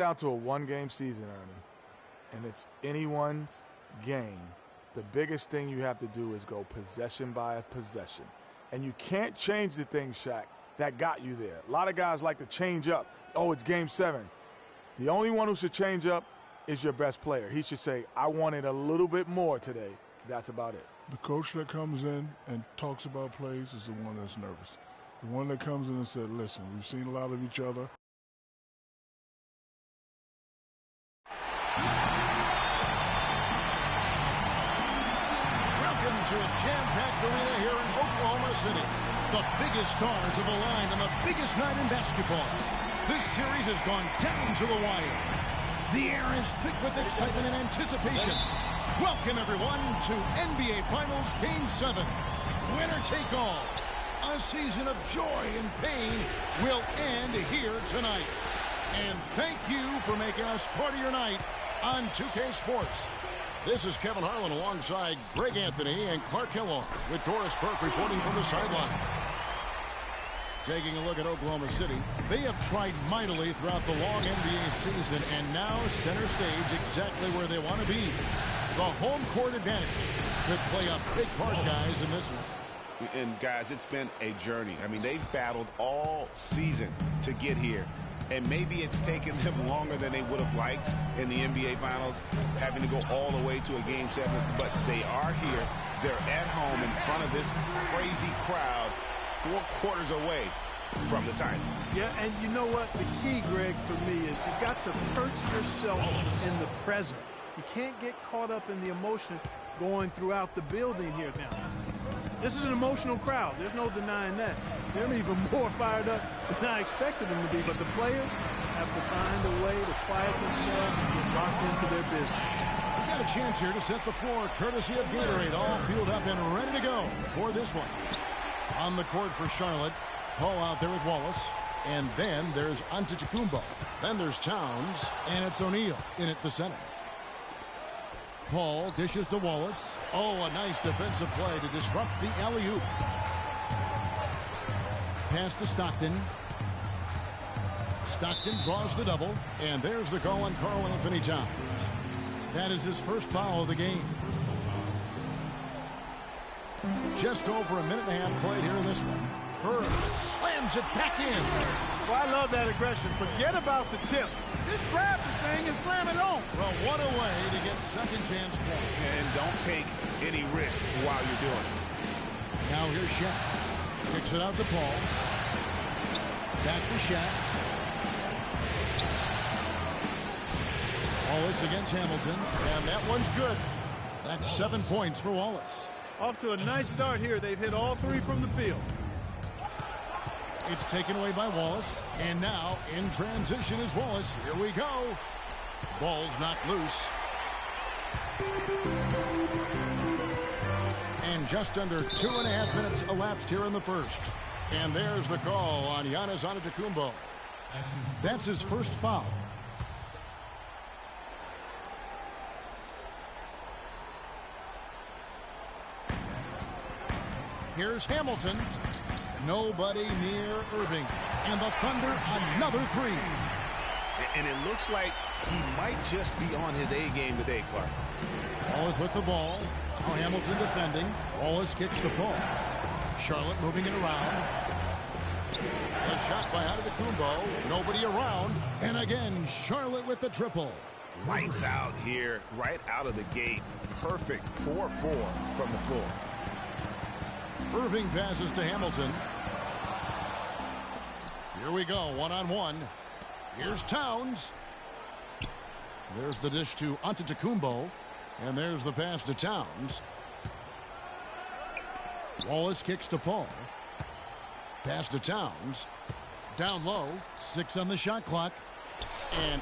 Down to a one-game season, Ernie, and it's anyone's game. The biggest thing you have to do is go possession by possession. And you can't change the things, Shaq, that got you there. A lot of guys like to change up. Oh, it's game 7. The only one who should change up is your best player. He should say, I wanted a little bit more today. That's about it. The coach that comes in and talks about plays is the one that's nervous. The one that comes in and said, listen, we've seen a lot of each other. Welcome to a jam-packed arena here in Oklahoma City. The biggest stars have aligned on the biggest night in basketball. This series has gone down to the wire. The air is thick with excitement and anticipation. Welcome, everyone, to NBA Finals Game 7. Winner take all. A season of joy and pain will end here tonight. And thank you for making us part of your night on 2K Sports. This is Kevin Harlan alongside Greg Anthony and Clark Kellogg with Doris Burke reporting from the sideline. Taking a look at Oklahoma City, they have tried mightily throughout the long NBA season and now center stage exactly where they want to be. The home court advantage could play a big part, guys, in this one. And, guys, it's been a journey. I mean, they've battled all season to get here. And maybe it's taken them longer than they would have liked in the NBA Finals, having to go all the way to a Game 7. But they are here. They're at home in front of this crazy crowd, 4 quarters away from the title. Yeah, and you know what? The key, Greg, for me is you've got to perch yourself in the present. You can't get caught up in the emotion going throughout the building here now. This is an emotional crowd. There's no denying that. They're even more fired up than I expected them to be. But the players have to find a way to quiet themselves and get locked into their business. We got a chance here to set the floor, courtesy of Gatorade, all fueled up and ready to go for this one. On the court for Charlotte, Paul out there with Wallace. And then there's Antetokounmpo. Then there's Towns, and it's O'Neal in at the center. Paul dishes to Wallace. Oh, a nice defensive play to disrupt the alley-oop. Pass to Stockton. Stockton draws the double, and there's the call on Karl Anthony Towns. That is his first foul of the game. Just over a minute and a half played here in this one. Hurd slams it back in. Well, I love that aggression. Forget about the tip. Just grab the thing and slam it on. Well, what a way to get second chance points. And don't take any risk while you're doing it. Now here's Shaq. Kicks it out to Paul. Back to Shaq. Wallace against Hamilton. And that one's good. That's 7 points for Wallace. Off to a nice start here. They've hit all 3 from the field. It's taken away by Wallace. And now in transition is Wallace. Here we go. Ball's knocked loose. And just under 2.5 minutes elapsed here in the first. And there's the call on Giannis Antetokounmpo. That's his first foul. Here's Hamilton. Nobody near Irving. And the Thunder, another 3. And it looks like he might just be on his A game today, Clark. Wallace with the ball. Now Hamilton defending. Wallace kicks to Paul. Charlotte moving it around. A shot by Antetokounmpo. Nobody around. And again, Charlotte with the triple. Lights out here, right out of the gate. Perfect 4-4 from the floor. Irving passes to Hamilton. Here we go, one-on-one. Here's Towns. There's the dish to Antetokounmpo. And there's the pass to Towns. Wallace kicks to Paul. Pass to Towns. Down low. 6 on the shot clock. And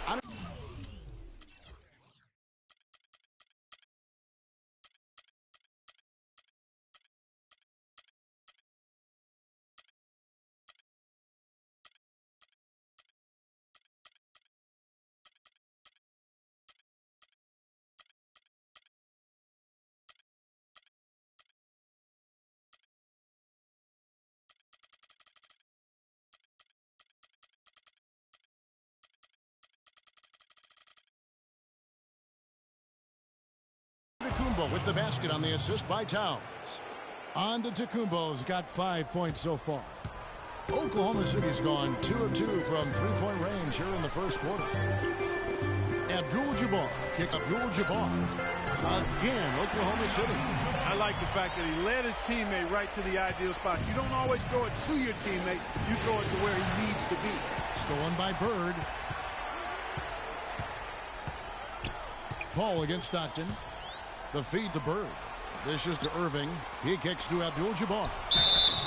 Antetokounmpo with the basket on the assist by Towns. Antetokounmpo's got 5 points so far. Oklahoma City's gone 2 of 2 from three-point range here in the first quarter. Abdul-Jabbar kicks Abdul-Jabbar. Again, Oklahoma City. I like the fact that he led his teammate right to the ideal spot. You don't always throw it to your teammate. You throw it to where he needs to be. Stolen by Bird. Paul against Stockton. The feed to Bird. Dishes to Irving. He kicks to Abdul-Jabbar.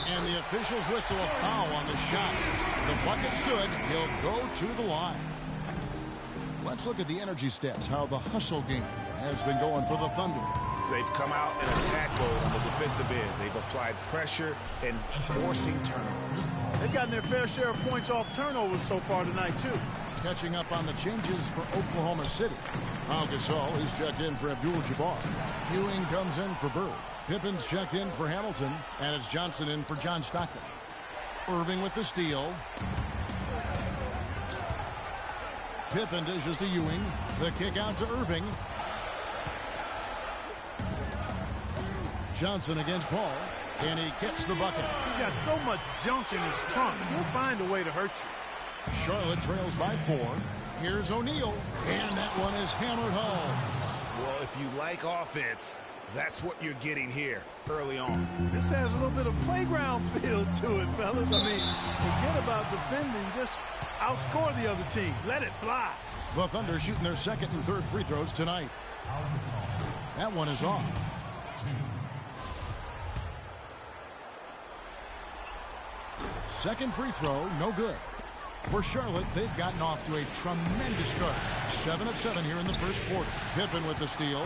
And the officials whistle a foul on the shot. The bucket's good. He'll go to the line. Let's look at the energy stats, how the hustle game has been going for the Thunder. They've come out in attack mode on the defensive end. They've applied pressure and forcing turnovers. They've gotten their fair share of points off turnovers so far tonight, too. Catching up on the changes for Oklahoma City. Pau Gasol is checked in for Abdul-Jabbar. Ewing comes in for Bird. Pippen's checked in for Hamilton. And it's Johnson in for John Stockton. Irving with the steal. Pippen dishes to Ewing. The kick out to Irving. Johnson against Paul. And he gets the bucket. He's got so much junk in his trunk. He'll find a way to hurt you. Charlotte trails by 4. Here's O'Neal. And that one is hammered home. Well, if you like offense, that's what you're getting here early on. This has a little bit of playground feel to it, fellas. I mean, forget about defending. Just outscore the other team. Let it fly. The Thunder shooting their second and third free throws tonight. That one is off. Second free throw, no good. For Charlotte, they've gotten off to a tremendous start. 7 of 7 here in the first quarter. Pippen with the steal.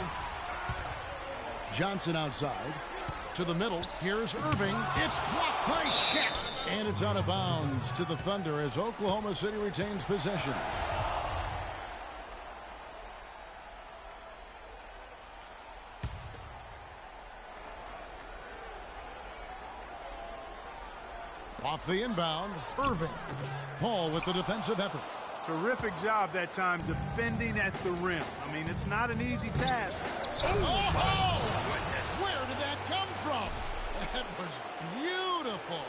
Johnson outside. To the middle. Here's Irving. It's blocked by Shaq. And it's out of bounds to the Thunder as Oklahoma City retains possession. Off the inbound, Irving. Paul with the defensive effort. Terrific job that time defending at the rim. I mean, it's not an easy task. Oh, goodness. Where did that come from? That was beautiful.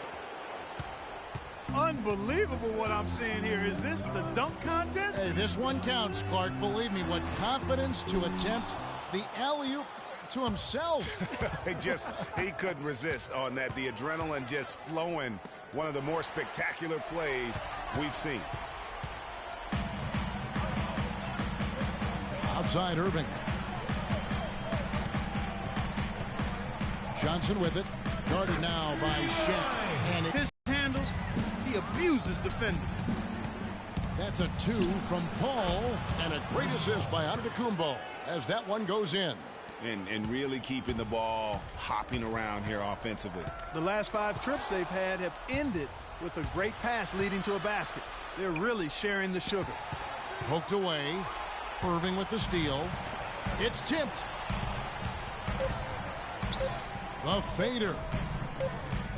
Unbelievable what I'm seeing here. Is this the dunk contest? Hey, this one counts, Clark. Believe me, what confidence to attempt the alley-oop to himself. He couldn't resist on that. The adrenaline just flowing. One of the more spectacular plays we've seen. Outside Irving. Johnson with it. Guarded now by Shaq. And his handles, he abuses defending. That's a 2 from Paul. And a great assist by Antetokounmpo as that one goes in. And really keeping the ball hopping around here offensively. The last 5 trips they've had have ended with a great pass leading to a basket. They're really sharing the sugar. Poked away. Irving with the steal. It's tipped. The fader.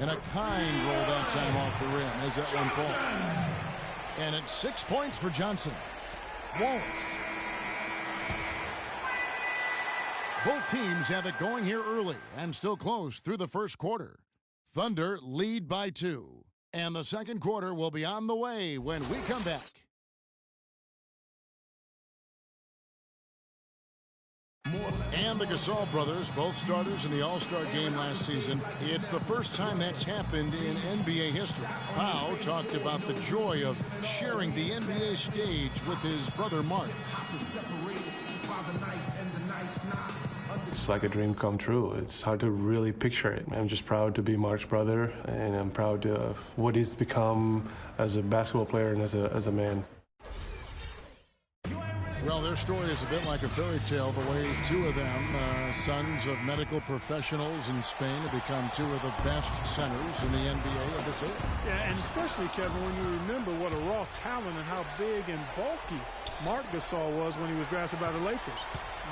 And a kind roll that time off the rim as that one falls. And it's 6 points for Johnson. Wallace. Both teams have it going here early and still close through the first quarter. Thunder lead by 2. And the second quarter will be on the way when we come back. And the Gasol brothers, both starters in the All-Star game last season. It's the first time that's happened in NBA history. Pau talked about the joy of sharing the NBA stage with his brother Mark. It's like a dream come true. It's hard to really picture it. I'm just proud to be Mark's brother, and I'm proud of what he's become as a basketball player and as a man. Well, their story is a bit like a fairy tale, the way 2 of them, sons of medical professionals in Spain, have become 2 of the best centers in the NBA of this era. Yeah, and especially, Kevin, when you remember what a raw talent and how big and bulky Marc Gasol was when he was drafted by the Lakers,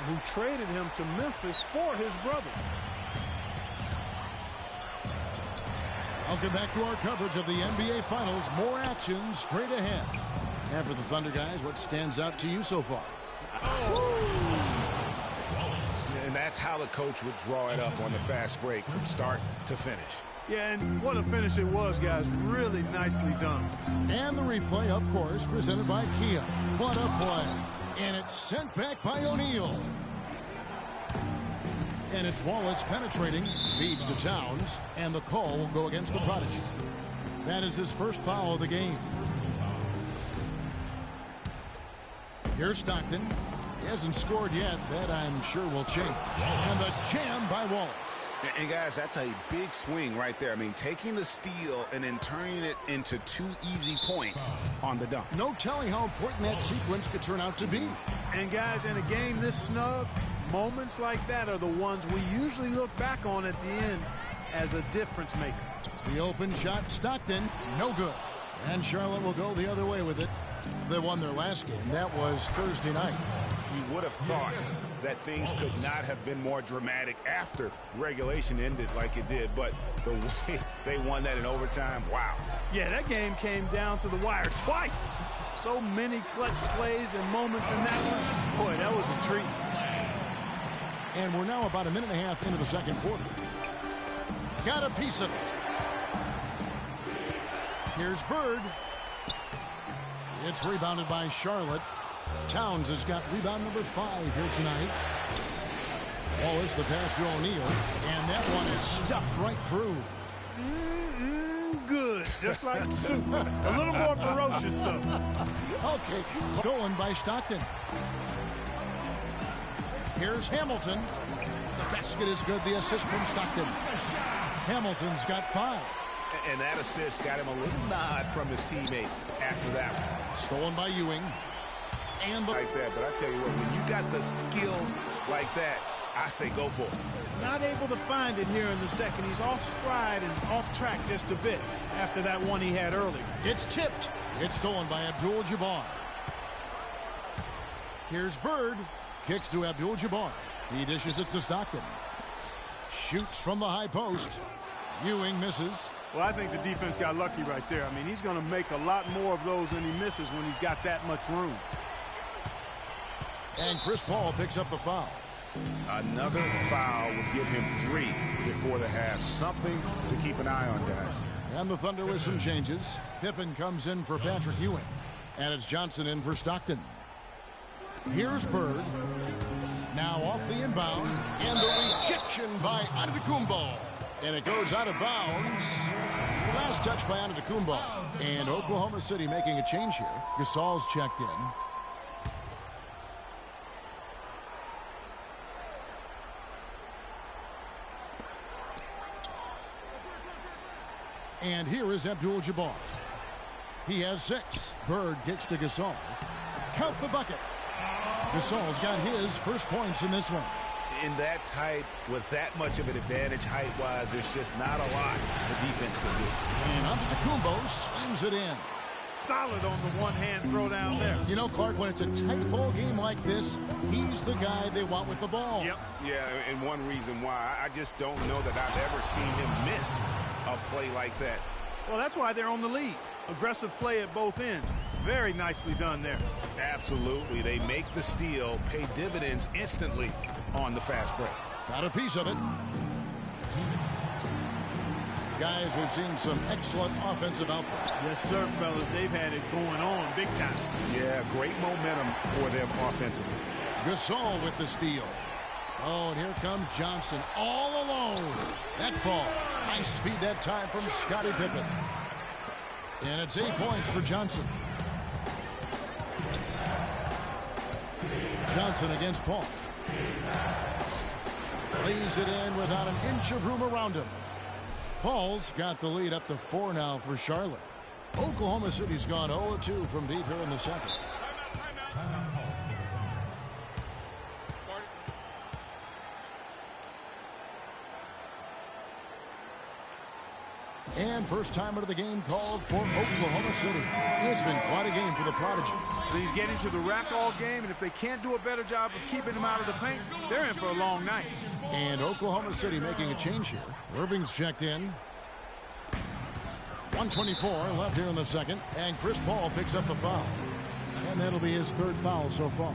who traded him to Memphis for his brother. I'll get back to our coverage of the NBA Finals. More action straight ahead. And for the Thunder guys, what stands out to you so far? And That's how the coach would draw it up on the fast break from start to finish. Yeah, and what a finish it was, guys. Really nicely done. And the replay, of course, presented by Kia. What a play. And it's sent back by O'Neal. And it's Wallace penetrating, feeds to Towns, and the call will go against the Prodigy. That is his first foul of the game. Here's Stockton. He hasn't scored yet. That, I'm sure, will change. And the jam by Wallace. And guys, that's a big swing right there. I mean, taking the steal and then turning it into 2 easy points on the dunk. No telling how important that sequence could turn out to be. And guys, in a game this snug, moments like that are the ones we usually look back on at the end as a difference maker. The open shot, Stockton, no good. And Charlotte will go the other way with it. They won their last game. That was Thursday night. You would have thought that things could not have been more dramatic after regulation ended like it did, but the way they won that in overtime, wow. Yeah, that game came down to the wire twice. So many clutch plays and moments in that one. Boy, that was a treat. And we're now about a minute and a half into the second quarter. Got a piece of it. Here's Bird. It's rebounded by Charlotte. Towns has got rebound number 5 here tonight. Wallace, the pass to O'Neal. And that one is stuffed right through. Good. Just like soup. A little more ferocious stuff. Okay. Stolen by Stockton. Here's Hamilton. The basket is good. The assist from Stockton. Hamilton's got 5. And that assist got him a little nod from his teammate after that one. Stolen by Ewing. And like that, but I tell you what, when you got the skills like that, I say go for it. Not able to find it here in the second. He's off stride and off track just a bit after that one he had earlier. It's tipped. It's stolen by Abdul-Jabbar. Here's Bird. Kicks to Abdul-Jabbar. He dishes it to Stockton. Shoots from the high post. Ewing misses. Well, I think the defense got lucky right there. I mean, he's going to make a lot more of those than he misses when he's got that much room. And Chris Paul picks up the foul. Another foul would give him 3 before the half. Something to keep an eye on, guys. And the Thunder with some changes. Pippen comes in for Patrick Ewing. And it's Johnson in for Stockton. Here's Bird. Now off the inbound. And the rejection by Antetokounmpo. And it goes out of bounds. The last touch by Antetokounmpo. And Oklahoma City making a change here. Gasol's checked in. And here is Abdul-Jabbar. He has 6. Bird kicks to Gasol. Count the bucket. Gasol's got his first points in this one. In that tight, with that much of an advantage height-wise, there's just not a lot the defense can do. And Antetokounmpo slams it in. Solid on the one-hand throw down there. You know, Clark, when it's a tight ball game like this, he's the guy they want with the ball. Yep. Yeah, and one reason why, I just don't know that I've ever seen him miss a play like that. Well, that's why they're on the lead. Aggressive play at both ends. Very nicely done there. Absolutely. They make the steal, pay dividends instantly on the fast break. Got a piece of it. Guys, we've seen some excellent offensive output. Yes, sir, fellas. They've had it going on big time. Yeah, great momentum for them offensively. Gasol with the steal. Oh, and here comes Johnson all alone. That falls. Nice feed that time from Scottie Pippen. And it's 8 points for Johnson. Johnson against Paul. Lays it in without an inch of room around him. Paul's got the lead up to 4 now for Charlotte. Oklahoma City's gone 0-2 from deep here in the second. And first timer of the game called for Oklahoma City. It's been quite a game for the Prodigy. He's getting to the rack all game, and if they can't do a better job of keeping him out of the paint, they're in for a long night. And Oklahoma City making a change here. Irving's checked in. 1:24 left here in the second, and Chris Paul picks up the foul. And that'll be his 3rd foul so far.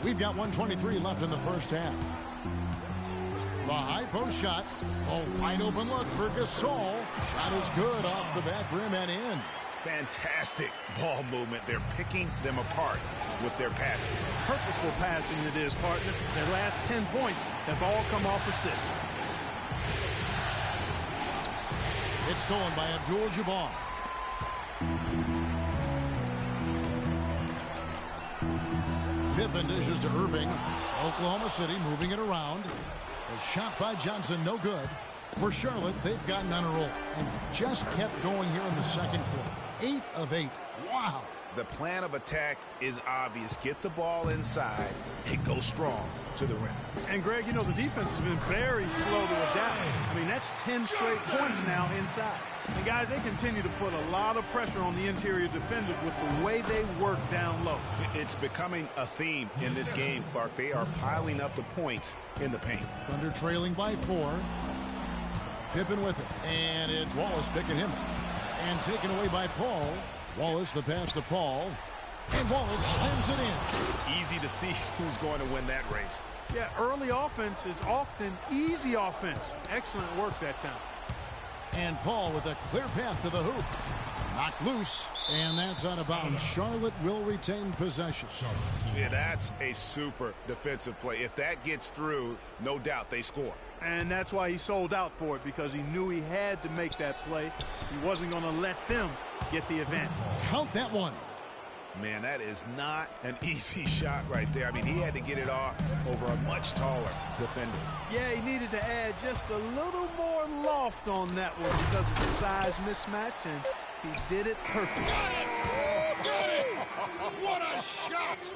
We've got 1:23 left in the first half. The high post shot. A wide open look for Gasol. Shot is good off the back rim and in. Fantastic ball movement. They're picking them apart with their passing. Purposeful passing it is, partner. Their last 10 points have all come off assists. It's stolen by Abdul-Jabbar. Pippen dishes to Irving. Oklahoma City moving it around. A shot by Johnson, no good. For Charlotte, they've gotten on a roll and just kept going here in the second quarter. 8 of 8. Wow. The plan of attack is obvious. Get the ball inside and go strong to the rim. And, Greg, you know, the defense has been very slow to adapt. I mean, that's 10 straight points now inside. And, guys, they continue to put a lot of pressure on the interior defenders with the way they work down low. It's becoming a theme in this game, Clark. They are piling up the points in the paint. Thunder trailing by 4. Pippen with it. And it's Wallace picking him up. And taken away by Paul. Wallace, the pass to Paul. And Wallace slams it in. Easy to see who's going to win that race. Yeah, early offense is often easy offense. Excellent work that time. And Paul with a clear path to the hoop. Knocked loose. And that's out of bounds. Charlotte will retain possession. Yeah, that's a super defensive play. If that gets through, no doubt they score. And that's why he sold out for it, because he knew he had to make that play. He wasn't going to let them get the advance. Count that one. Man, that is not an easy shot right there. I mean, he had to get it off over a much taller defender. Yeah, he needed to add just a little more loft on that one because of the size mismatch, and he did it perfectly. Got it! Got it! What a shot!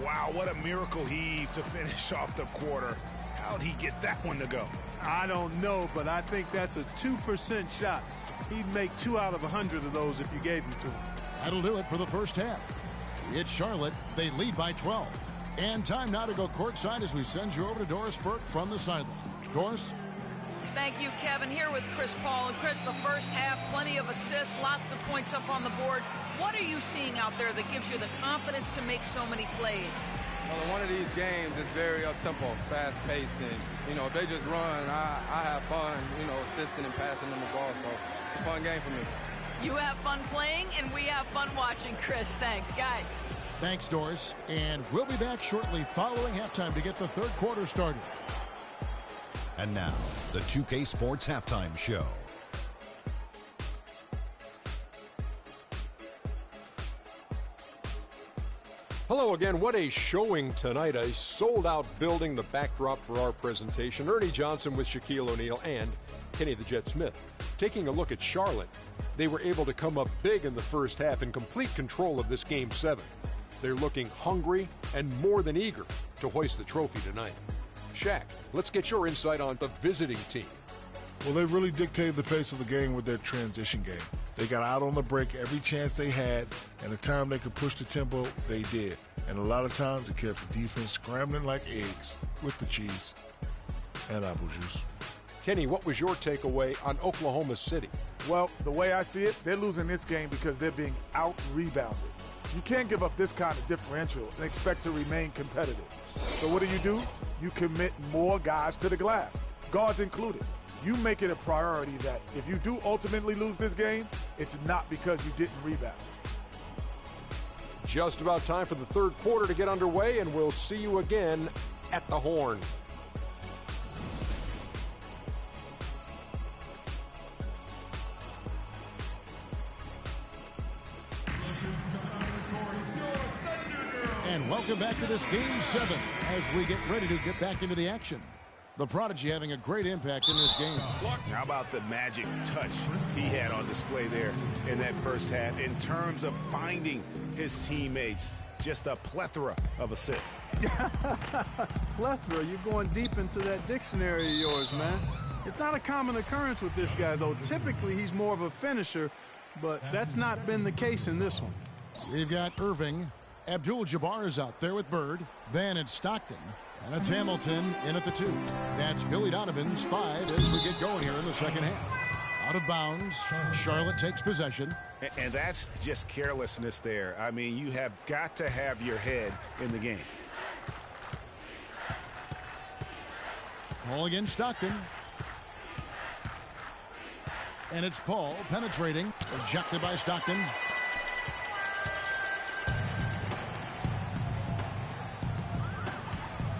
Wow, what a miracle heave to finish off the quarter. How'd he get that one to go? I don't know, but I think that's a 2% shot. He'd make 2 out of 100 of those if you gave them to him. That'll do it for the first half. It's Charlotte. They lead by 12. And time now to go courtside as we send you over to Doris Burke from the sideline. Doris? Thank you, Kevin. Here with Chris Paul. And Chris, the first half, plenty of assists, lots of points up on the board. What are you seeing out there that gives you the confidence to make so many plays? Well, one of these games is very up-tempo, fast-paced, and, you know, if they just run, I have fun, you know, assisting and passing them the ball, so it's a fun game for me. You have fun playing, and we have fun watching, Chris. Thanks, guys. Thanks, Doris. And we'll be back shortly following halftime to get the third quarter started. And now, the 2K Sports Halftime Show. Hello again. What a showing tonight. A sold-out building, the backdrop for our presentation. Ernie Johnson with Shaquille O'Neal and Kenny the Jet Smith. Taking a look at Charlotte, they were able to come up big in the first half in complete control of this Game 7. They're looking hungry and more than eager to hoist the trophy tonight. Shaq, let's get your insight on the visiting team. Well, they really dictated the pace of the game with their transition game. They got out on the break every chance they had, and the time they could push the tempo, they did. And a lot of times it kept the defense scrambling like eggs with the cheese and apple juice. Kenny, what was your takeaway on Oklahoma City? Well, the way I see it, they're losing this game because they're being out-rebounded. You can't give up this kind of differential and expect to remain competitive. So what do? You commit more guys to the glass, guards included. You make it a priority that if you do ultimately lose this game, it's not because you didn't rebound. Just about time for the third quarter to get underway, and we'll see you again at the Horn. And welcome back to this Game 7 as we get ready to get back into the action. The Prodigy having a great impact in this game. How about the magic touch he had on display there in that first half in terms of finding his teammates? Just a plethora of assists. Plethora, you're going deep into that dictionary of yours, man. It's not a common occurrence with this guy, though. Typically, he's more of a finisher, but that's not been the case in this one. We've got Irving. Abdul-Jabbar is out there with Bird. Then it's Stockton. And it's Hamilton in at the 2. That's Billy Donovan's 5 as we get going here in the second half. Out of bounds. Charlotte takes possession. And that's just carelessness there. I mean, you have got to have your head in the game. Ball against Stockton. And it's Paul penetrating. Ejected by Stockton.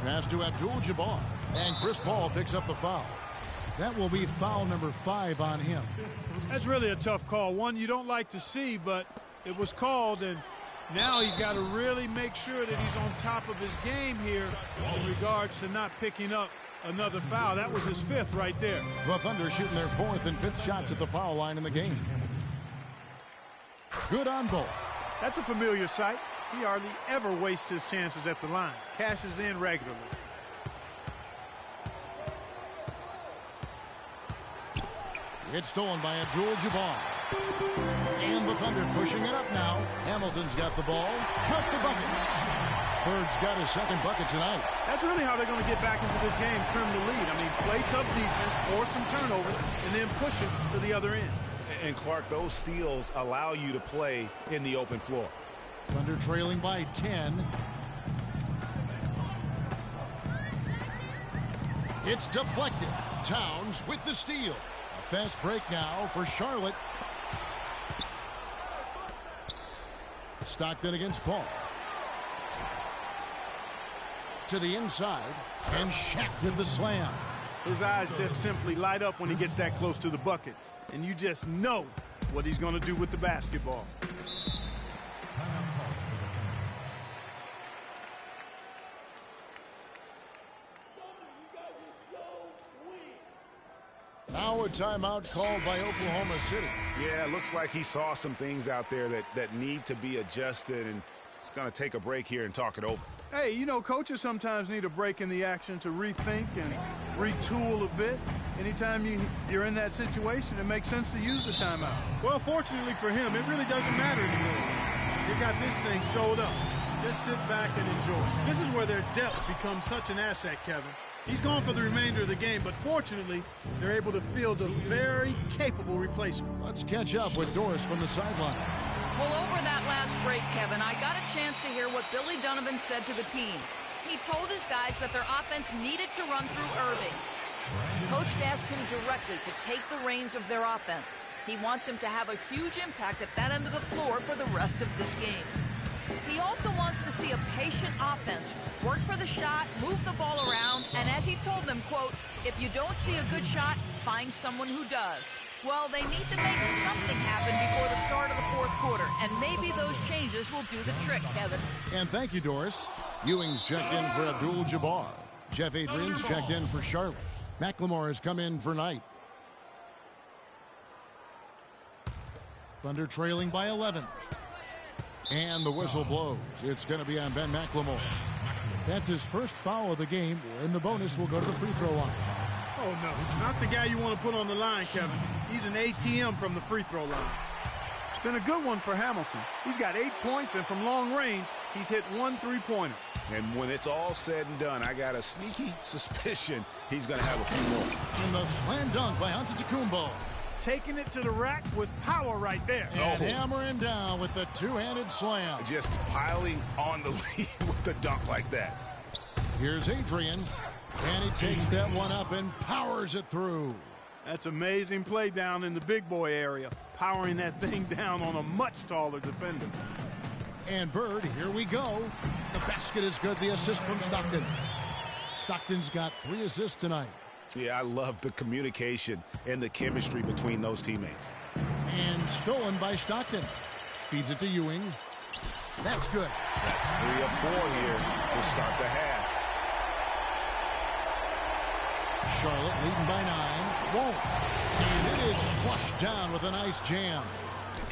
Pass to Abdul-Jabbar. And Chris Paul picks up the foul. That will be foul number 5 on him. That's really a tough call. One you don't like to see, but it was called, and now he's got to really make sure that he's on top of his game here in regards to not picking up another foul. That was his 5th right there. The Thunder shooting their 4th and 5th shots at the foul line in the game. Good on both. That's a familiar sight. He hardly ever wastes his chances at the line. Cashes in regularly. It's stolen by Abdul-Jabbar. And the Thunder pushing it up now. Hamilton's got the ball. Cut the bucket. Bird's got his 2nd bucket tonight. That's really how they're going to get back into this game, trim the lead. I mean, play tough defense, force some turnovers, and then push it to the other end. And Clark, those steals allow you to play in the open floor. Thunder trailing by 10. It's deflected. Towns with the steal. A fast break now for Charlotte. Stockton against Paul. To the inside. And Shaq with the slam. His eyes just simply light up when he gets that close to the bucket. And you just know what he's going to do with the basketball. Now a timeout called by Oklahoma City. Yeah, it looks like he saw some things out there that need to be adjusted, and it's going to take a break here and talk it over. Hey, you know, coaches sometimes need a break in the action to rethink and retool a bit. Anytime you're in that situation, it makes sense to use the timeout. Well, fortunately for him, it really doesn't matter anymore. They got this thing showed up. Just sit back and enjoy. This is where their depth becomes such an asset, Kevin. He's gone for the remainder of the game, but fortunately, they're able to field a very capable replacement. Let's catch up with Doris from the sideline. Well, over that last break, Kevin, I got a chance to hear what Billy Donovan said to the team. He told his guys that their offense needed to run through Irving. Coach asked him directly to take the reins of their offense. He wants him to have a huge impact at that end of the floor for the rest of this game. He also wants to see a patient offense, work for the shot, move the ball around, and as he told them, quote, if you don't see a good shot, find someone who does. Well, they need to make something happen before the start of the 4th quarter, and maybe those changes will do the trick, Kevin. And thank you, Doris. Ewing's checked in for Abdul-Jabbar. Jeff Adrian's checked in for Charlotte. McLemore has come in for Knight. Thunder trailing by 11. And the whistle blows. It's going to be on Ben McLemore. That's his first foul of the game, and the bonus will go to the free throw line. Oh, no. Not the guy you want to put on the line, Kevin. He's an ATM from the free throw line. It's been a good one for Hamilton. He's got 8 points, and from long range, he's hit 1 3-pointer. And when it's all said and done, I got a sneaky suspicion he's going to have a few more. And the slam dunk by Antetokounmpo. Taking it to the rack with power right there. And hammering down with the two-handed slam. Just piling on the lead with the dunk like that. Here's Adrian. And he takes that one up and powers it through. That's amazing play down in the big boy area. Powering that thing down on a much taller defender. And Bird, here we go. The basket is good. The assist from Stockton. Stockton's got 3 assists tonight. Yeah, I love the communication and the chemistry between those teammates. And stolen by Stockton. Feeds it to Ewing. That's good. That's 3 of 4 here to start the half. Charlotte leading by 9. Won't. And it is flushed down with a nice jam.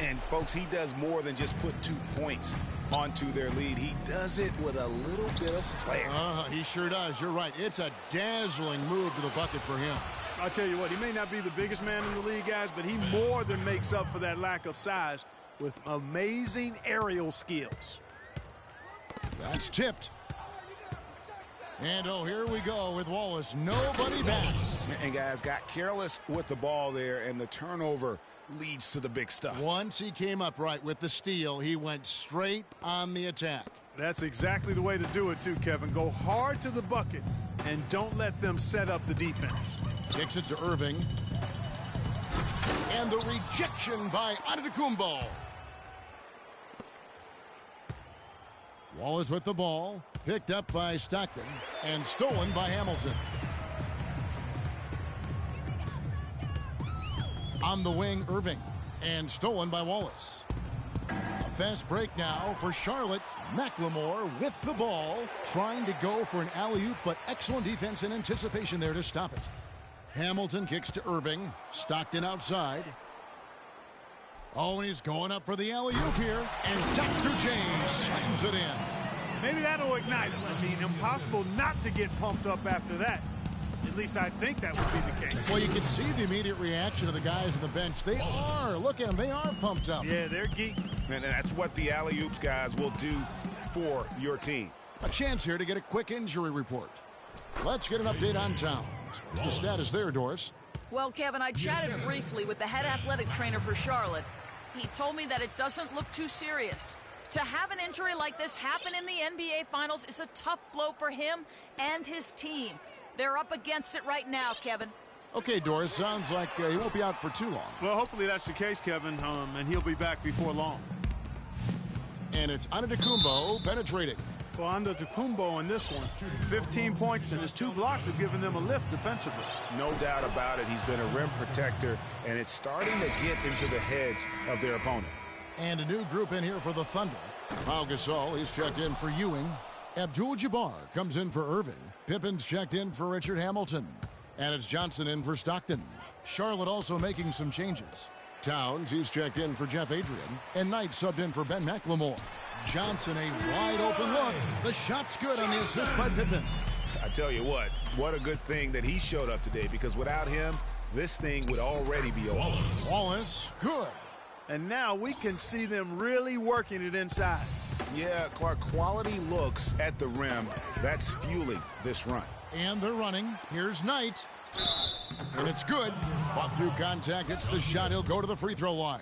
And, folks, he does more than just put 2 points onto their lead. He does it with a little bit of flair. He sure does. You're right. It's a dazzling move to the bucket for him. I'll tell you what, he may not be the biggest man in the league, guys, but he more than makes up for that lack of size with amazing aerial skills. That's tipped. And here we go with Wallace. Nobody bats. And guys got careless with the ball there, and the turnover leads to the big stuff. Once he came up right with the steal, he went straight on the attack. That's exactly the way to do it too, Kevin. Go hard to the bucket and don't let them set up the defense. Kicks it to Irving. And the rejection by Antetokounmpo. Wallace with the ball. Picked up by Stockton and stolen by Hamilton. On the wing, Irving. And stolen by Wallace. A fast break now for Charlotte. McLemore with the ball. Trying to go for an alley-oop, but excellent defense and anticipation there to stop it. Hamilton kicks to Irving. Stockton outside. Oh, and he's going up for the alley-oop here. And Dr. James slams it in. Maybe that'll ignite him. I mean, impossible not to get pumped up after that. At least I think that would be the case. Well, you can see the immediate reaction of the guys on the bench. They are. Look at them. They are pumped up. Yeah, they're geeking. And that's what the alley-oops guys will do for your team. A chance here to get a quick injury report. Let's get an update on Towns. What's the status there, Doris? Well, Kevin, I chatted briefly with the head athletic trainer for Charlotte. He told me that it doesn't look too serious. To have an injury like this happen in the NBA Finals is a tough blow for him and his team. They're up against it right now, Kevin. Okay, Doris, sounds like he won't be out for too long. Well, hopefully that's the case, Kevin, and he'll be back before long. And it's Antetokounmpo penetrating. Well, Antetokounmpo in this one, 15 points, and his 2 blocks have given them a lift defensively. No doubt about it. He's been a rim protector, and it's starting to get into the heads of their opponent. And a new group in here for the Thunder. Pau Gasol, he's checked in for Ewing. Abdul-Jabbar comes in for Irving. Pippen's checked in for Richard Hamilton. And it's Johnson in for Stockton. Charlotte also making some changes. Towns, he's checked in for Jeff Adrian. And Knight subbed in for Ben McLemore. Johnson, a wide open look. The shot's good on the assist by Pippen. I tell you what a good thing that he showed up today, because without him, this thing would already be over. Wallace, good. And now we can see them really working it inside. Yeah, Clark, quality looks at the rim. That's fueling this run. And they're running. Here's Knight. And it's good. Fought through contact. It's the shot. He'll go to the free throw line.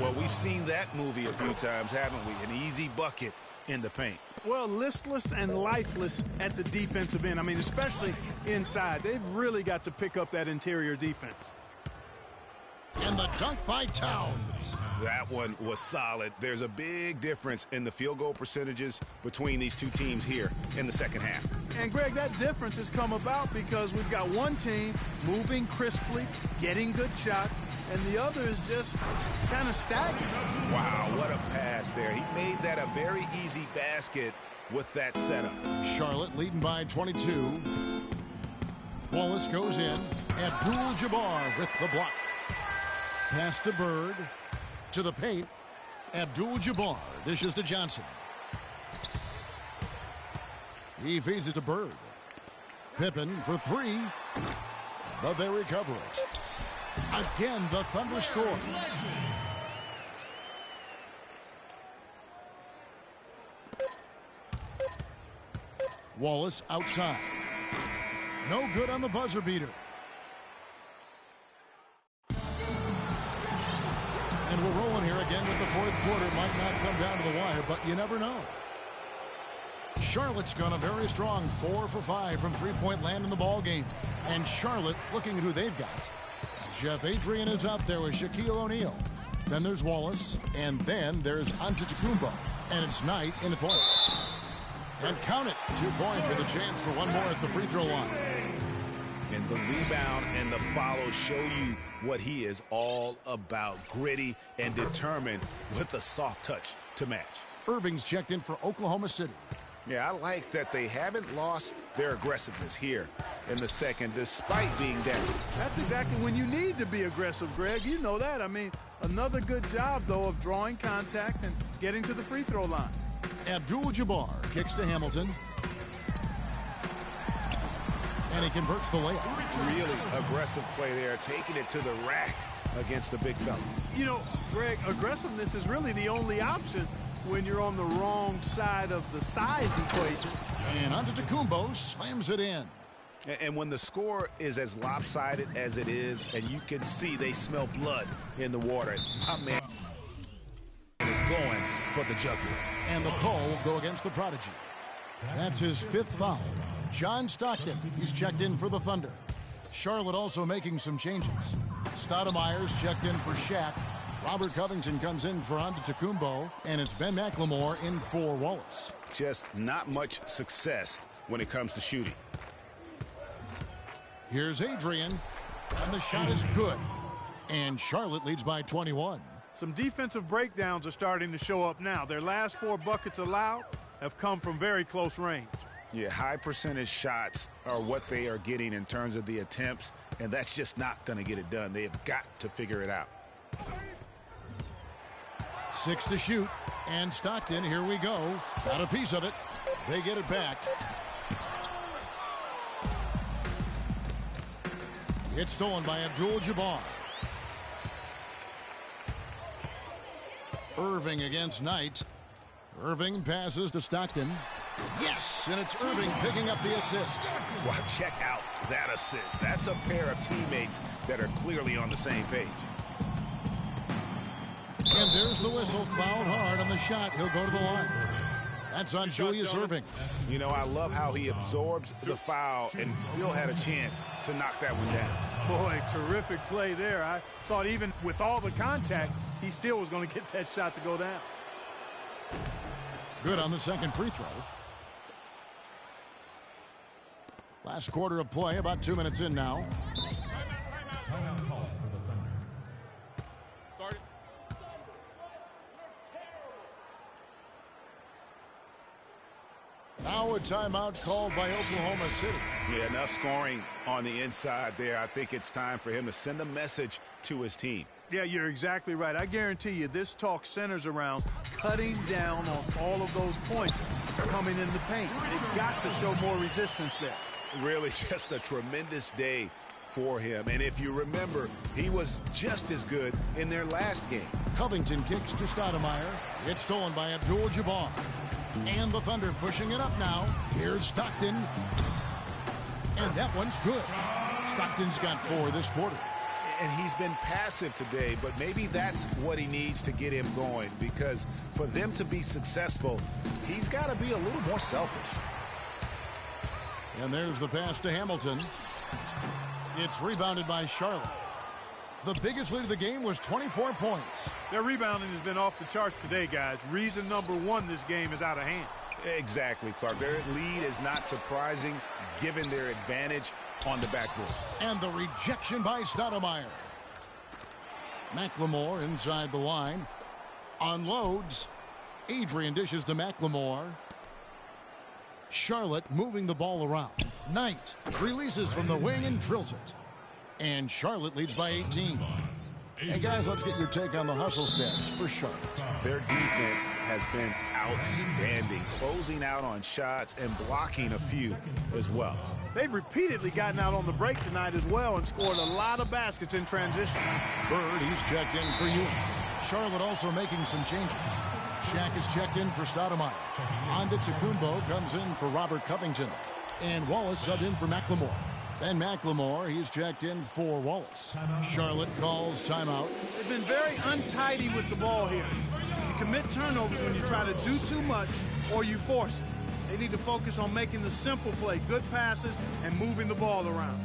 Well, we've seen that movie a few times, haven't we? An easy bucket in the paint. Well, listless and lifeless at the defensive end. I mean, especially inside. They've really got to pick up that interior defense. And the dunk by Towns. That one was solid. There's a big difference in the field goal percentages between these two teams here in the second half. And, Greg, that difference has come about because we've got one team moving crisply, getting good shots, and the other is just kind of stagnant. Wow, what a pass there. He made that a very easy basket with that setup. Charlotte leading by 22. Wallace goes in. Abdul-Jabbar with the block. Pass to Bird. To the paint. Abdul-Jabbar dishes to Johnson. He feeds it to Bird. Pippen for 3. But they recover it. Again, the Thunder score. Wallace outside. No good on the buzzer beater. And we're rolling here again with the fourth quarter. Might not come down to the wire, but you never know. Charlotte's gone a very strong 4 for 5 from three-point land in the ball game. And Charlotte, looking at who they've got. Jeff Adrian is out there with Shaquille O'Neal. Then there's Wallace. And then there's Antetokounmpo. And it's Knight in the point. And count it. 2 points with a chance for one more at the free throw line. And the rebound and the follow show you what he is all about. Gritty and determined with a soft touch to match. Irving's checked in for Oklahoma City. Yeah, I like that they haven't lost their aggressiveness here in the second, despite being down. That's exactly when you need to be aggressive, Greg. You know that. I mean, another good job, though, of drawing contact and getting to the free throw line. Abdul-Jabbar kicks to Hamilton. And he converts the layup. Really aggressive play there, taking it to the rack against the big fella. You know, Greg, aggressiveness is really the only option when you're on the wrong side of the size equation. And Antetokounmpo slams it in. And when the score is as lopsided as it is, and you can see they smell blood in the water, my man is going for the jugular. And the call will go against the Prodigy. That's his 5th foul. John Stockton, he's checked in for the Thunder. Charlotte also making some changes. Stoudemire's checked in for Shaq. Robert Covington comes in for Antetokounmpo, and it's Ben McLemore in for Wallace. Just not much success when it comes to shooting. Here's Adrian, and the shot is good. And Charlotte leads by 21. Some defensive breakdowns are starting to show up now. Their last 4 buckets allowed have come from very close range. Yeah, high percentage shots are what they are getting in terms of the attempts, and that's just not going to get it done. They have got to figure it out. 6 to shoot, and Stockton, here we go. Got a piece of it. They get it back. It's stolen by Abdul-Jabbar. Irving against Knight. Irving passes to Stockton. Yes, and it's Irving picking up the assist. Well, check out that assist. That's a pair of teammates that are clearly on the same page. And there's the whistle. Fouled hard on the shot. He'll go to the line. That's on Julius Irving. You know, I love how he absorbs the foul and still had a chance to knock that one down. Boy, terrific play there. I thought even with all the contact, he still was going to get that shot to go down. Good on the second free throw. Last quarter of play, about 2 minutes in now. Now a timeout called by Oklahoma City. Yeah, enough scoring on the inside there. I think it's time for him to send a message to his team. Yeah, you're exactly right. I guarantee you this talk centers around cutting down on all of those points coming in the paint. They've got to show more resistance there. Really just a tremendous day for him. And if you remember, he was just as good in their last game. Covington kicks to Stoudemire. It's stolen by Abdul-Jabbar. And the Thunder pushing it up now. Here's Stockton. And that one's good. Stockton's got 4 this quarter. And he's been passive today, but maybe that's what he needs to get him going, because for them to be successful, he's got to be a little more selfish. And there's the pass to Hamilton. It's rebounded by Charlotte. The biggest lead of the game was 24 points. Their rebounding has been off the charts today, guys. Reason number 1, this game is out of hand. Exactly, Clark. Their lead is not surprising given their advantage on the backboard. And the rejection by Stoudemire. McLemore inside the line. Unloads. Adrian dishes to McLemore. Charlotte moving the ball around. Knight releases from the wing and drills it. And Charlotte leads by 18. Hey, guys, let's get your take on the hustle stats for Charlotte. Their defense has been outstanding, closing out on shots and blocking a few as well. They've repeatedly gotten out on the break tonight as well and scored a lot of baskets in transition. Bird, he's checked in for Ewing. Charlotte also making some changes. Shaq is checked in for Stoudemire. Antetokounmpo comes in for Robert Covington. And Wallace subbed in for McLemore. And McLemore, he's checked in for Wallace. Charlotte calls timeout. They've been very untidy with the ball here. You commit turnovers when you try to do too much or you force it. They need to focus on making the simple play, good passes, and moving the ball around.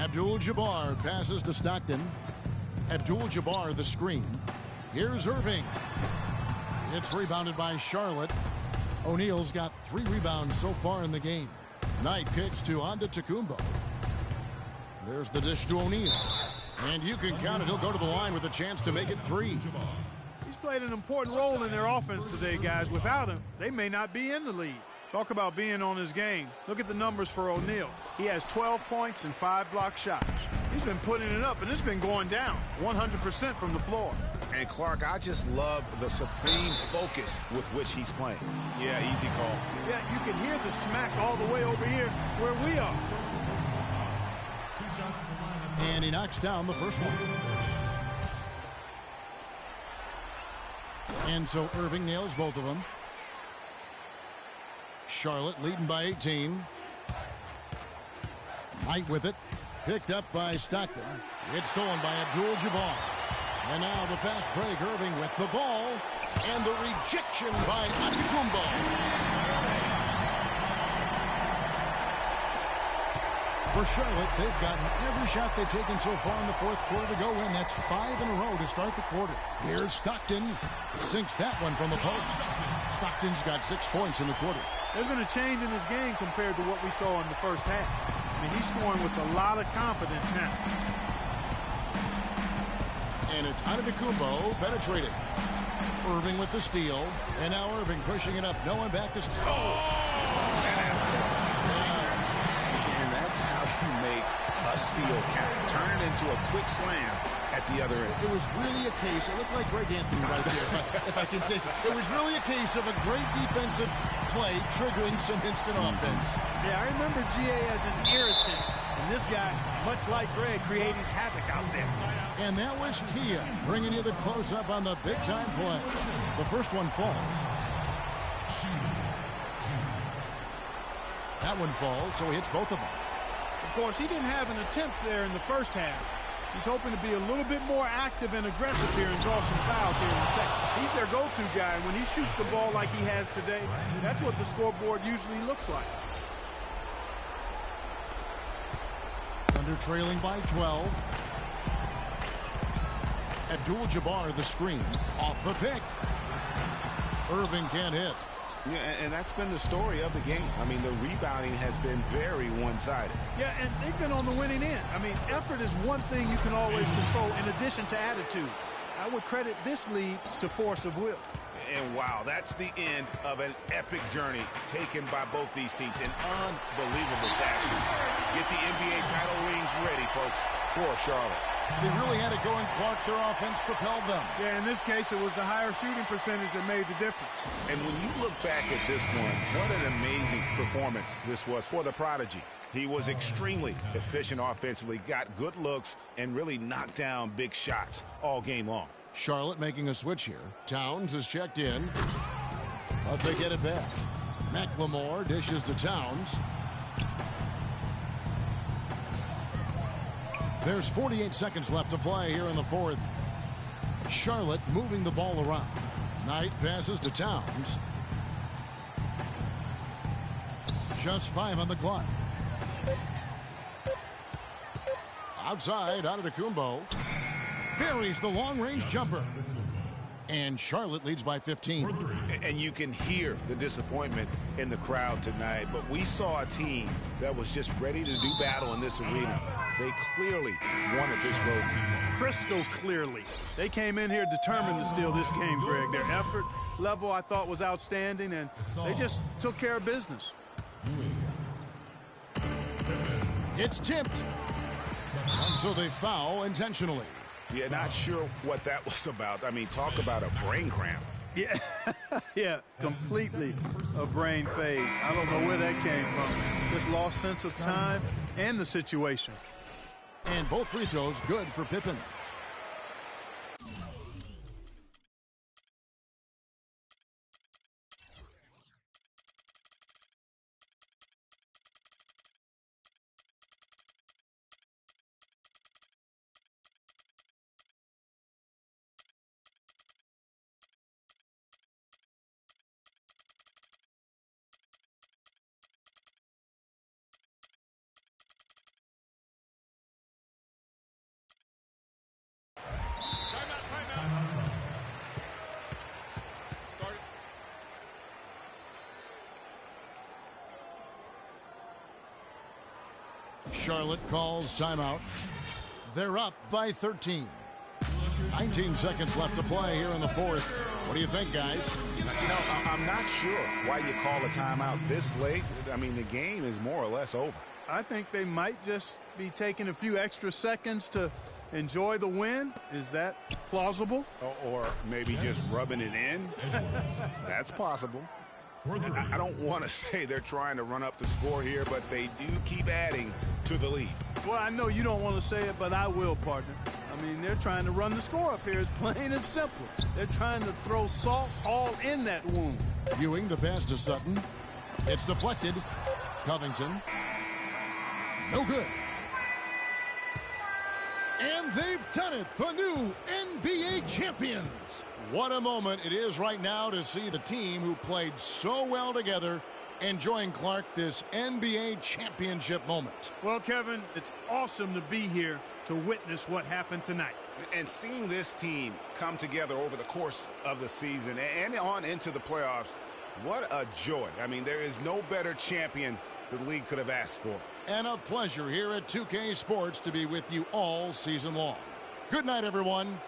Abdul-Jabbar passes to Stockton. Abdul-Jabbar the screen. Here's Irving. It's rebounded by Charlotte. O'Neal's got 3 rebounds so far in the game. Knight kicks to Antetokounmpo. There's the dish to O'Neal. And you can count it. He'll go to the line with a chance to make it 3. He's played an important role in their offense today, guys. Without him, they may not be in the lead. Talk about being on his game. Look at the numbers for O'Neal. He has 12 points and 5 block shots. He's been putting it up, and it's been going down 100% from the floor. And Clark, I just love the supreme focus with which he's playing. Yeah, easy call. Yeah, you can hear the smack all the way over here where we are. And he knocks down the first one. And so Irving nails both of them. Charlotte leading by 18. Knight with it. Picked up by Stockton. It's stolen by Abdul-Jabbar. And now the fast break. Irving with the ball. And the rejection by Antetokounmpo. For Charlotte, they've gotten every shot they've taken so far in the fourth quarter to go in. That's 5 in a row to start the quarter. Here's Stockton. Sinks that one from the post. Stockton's got 6 points in the quarter. There's been a change in his game compared to what we saw in the first half. I mean, he's scoring with a lot of confidence now. And it's Antetokounmpo penetrated. Irving with the steal. And now Irving pushing it up. No one back to steal. And that's how you make a steal count. Turn it into a quick slam at the other end. It was really a case, it looked like Greg Anthony right there, if I can say so. It was really a case of a great defensive play triggering some instant offense. Yeah, I remember GA as an irritant. And this guy, much like Greg, creating havoc out there. And that was Kia bringing you the close-up on the big-time play. The first one falls. That one falls, so he hits both of them. Of course, he didn't have an attempt there in the first half. He's hoping to be a little bit more active and aggressive here and draw some fouls here in the second. He's their go-to guy. When he shoots the ball like he has today, that's what the scoreboard usually looks like. Thunder trailing by 12. Abdul-Jabbar the screen. Off the pick. Irving can't hit. Yeah, and that's been the story of the game. I mean, the rebounding has been very one-sided. Yeah, and they've been on the winning end. I mean, effort is one thing you can always control in addition to attitude. I would credit this lead to force of will. And wow, that's the end of an epic journey taken by both these teams in unbelievable fashion. Get the NBA title rings ready, folks, for Charlotte. They really had it going, Clark. Their offense propelled them. Yeah, in this case, it was the higher shooting percentage that made the difference. And when you look back at this one, what an amazing performance this was for the prodigy. He was extremely efficient offensively, got good looks, and really knocked down big shots all game long. Charlotte making a switch here. Towns is checked in, but they get it back. McLemore dishes to Towns. There's 48 seconds left to play here in the fourth. Charlotte moving the ball around. Knight passes to Towns. Just 5 on the clock. Outside, Antetokounmpo buries the long-range jumper. And Charlotte leads by 15. And you can hear the disappointment in the crowd tonight. But we saw a team that was just ready to do battle in this arena. They clearly wanted this road team. Crystal clearly. They came in here determined to steal this game, Greg. Their effort level, I thought, was outstanding, and they just took care of business. It's tipped. And so they foul intentionally. Yeah, not sure what that was about. I mean, talk about a brain cramp. Yeah, yeah, completely a brain fade. I don't know where that came from. Just lost sense of time and the situation. And both free throws good for Pippen. Charlotte calls timeout. They're up by 13. 19 seconds left to play here in the fourth. What do you think, guys? You know, I'm not sure why you call a timeout this late. I mean, the game is more or less over. I think they might just be taking a few extra seconds to enjoy the win. Is that plausible? Or maybe just rubbing it in. That's possible. I don't want to say they're trying to run up the score here, but they do keep adding to the lead. Well, I know you don't want to say it, but I will, partner. I mean, they're trying to run the score up here. It's plain and simple. They're trying to throw salt all in that wound. Ewing, the pass to Sutton. It's deflected. Covington. No good. And they've done it, the new NBA champions. What a moment it is right now to see the team who played so well together enjoying, Clark, this NBA championship moment. Well, Kevin, it's awesome to be here to witness what happened tonight. And seeing this team come together over the course of the season and on into the playoffs, what a joy. I mean, there is no better champion the league could have asked for. And a pleasure here at 2K Sports to be with you all season long. Good night, everyone.